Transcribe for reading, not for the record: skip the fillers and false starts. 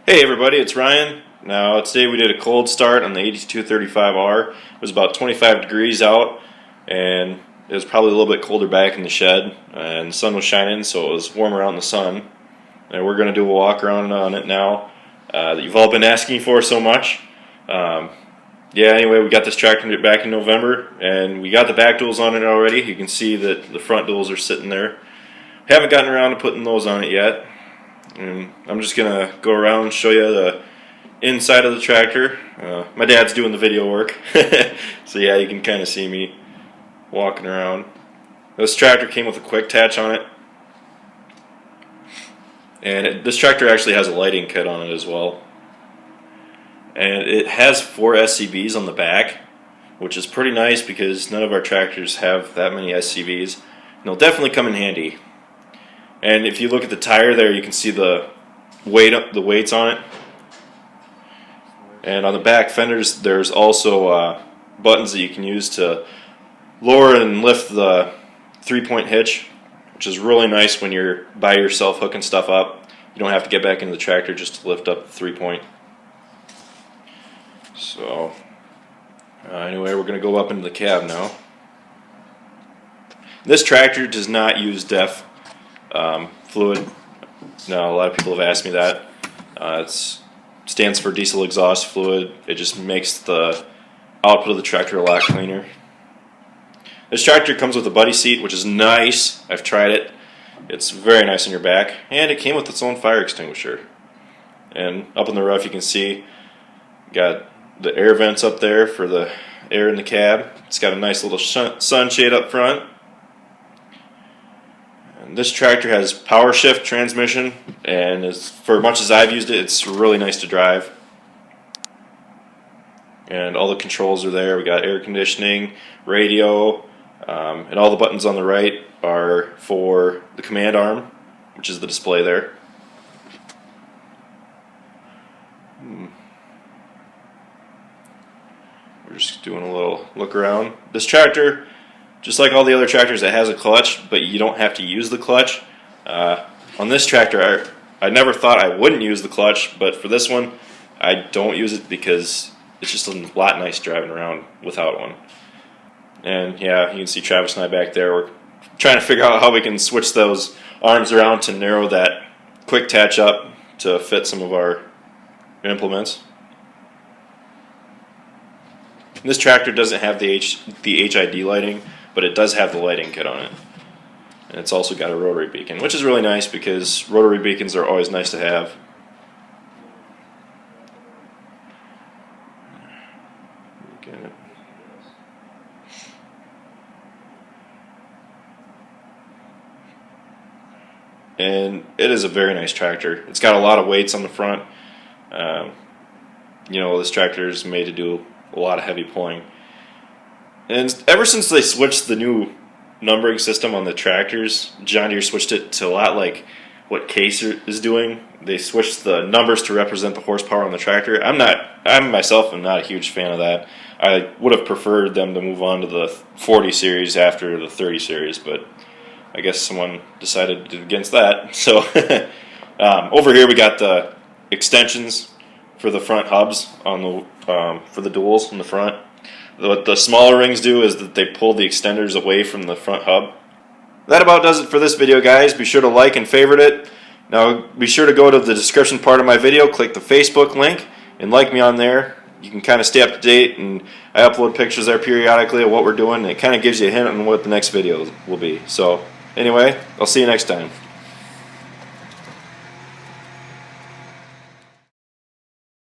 Hey everybody, it's Ryan. Now today we did a cold start on the 8235R. It was about 25 degrees out and it was probably a little bit colder back in the shed, and the sun was shining, so it was warmer out in the sun. And we're going to do a walk around on it now that you've all been asking for so much. Anyway, we got this tractor back in November and we got the back duals on it already. You can see that the front duals are sitting there. Haven't gotten around to putting those on it yet. And I'm just gonna go around and show you the inside of the tractor. My dad's doing the video work, so yeah, you can kind of see me walking around. This tractor came with a quick attach on it, and this tractor actually has a lighting kit on it as well. And it has 4 SCBs on the back, which is pretty nice because none of our tractors have that many SCBs. And they'll definitely come in handy. And if you look at the tire there, you can see the weights on it. And on the back fenders, there's also buttons that you can use to lower and lift the 3-point hitch, which is really nice when you're by yourself hooking stuff up. You don't have to get back into the tractor just to lift up the 3-point. So, anyway, we're going to go up into the cab now. This tractor does not use DEF fluid. Now, a lot of people have asked me that. It stands for diesel exhaust fluid. It just makes the output of the tractor a lot cleaner. This tractor comes with a buddy seat, which is nice. I've tried it. It's very nice on your back, and it came with its own fire extinguisher. And up on the roof, you can see got the air vents up there for the air in the cab. It's got a nice little sunshade up front. And this tractor has Powershift Transmission, and for much as I've used it, it's really nice to drive. And all the controls are there. We got air conditioning, radio, and all the buttons on the right are for the command arm, which is the display there. We're just doing a little look around. This tractor, just like all the other tractors, it has a clutch, but you don't have to use the clutch. On this tractor, I never thought I wouldn't use the clutch, but for this one, I don't use it because it's just a lot nice driving around without one. And yeah, you can see Travis and I back there. We're trying to figure out how we can switch those arms around to narrow that quick attach up to fit some of our implements. This tractor doesn't have the HID lighting, but it does have the lighting kit on it. And it's also got a rotary beacon, which is really nice because rotary beacons are always nice to have. And it is a very nice tractor. It's got a lot of weights on the front. This tractor is made to do a lot of heavy pulling. And ever since they switched the new numbering system on the tractors, John Deere switched it to a lot like what Case is doing. They switched the numbers to represent the horsepower on the tractor. I myself am not a huge fan of that. I would have preferred them to move on to the 40 series after the 30 series, but I guess someone decided against that. So over here we got the extensions for the front hubs on the for the duals in the front. What the smaller rings do is that they pull the extenders away from the front hub. That about does it for this video, guys. Be sure to like and favorite it. Now be sure to go to the description part of my video, click the Facebook link, and like me on there. You can kind of stay up to date, and I upload pictures there periodically of what we're doing, and it kind of gives you a hint on what the next video will be. So anyway, I'll see you next time.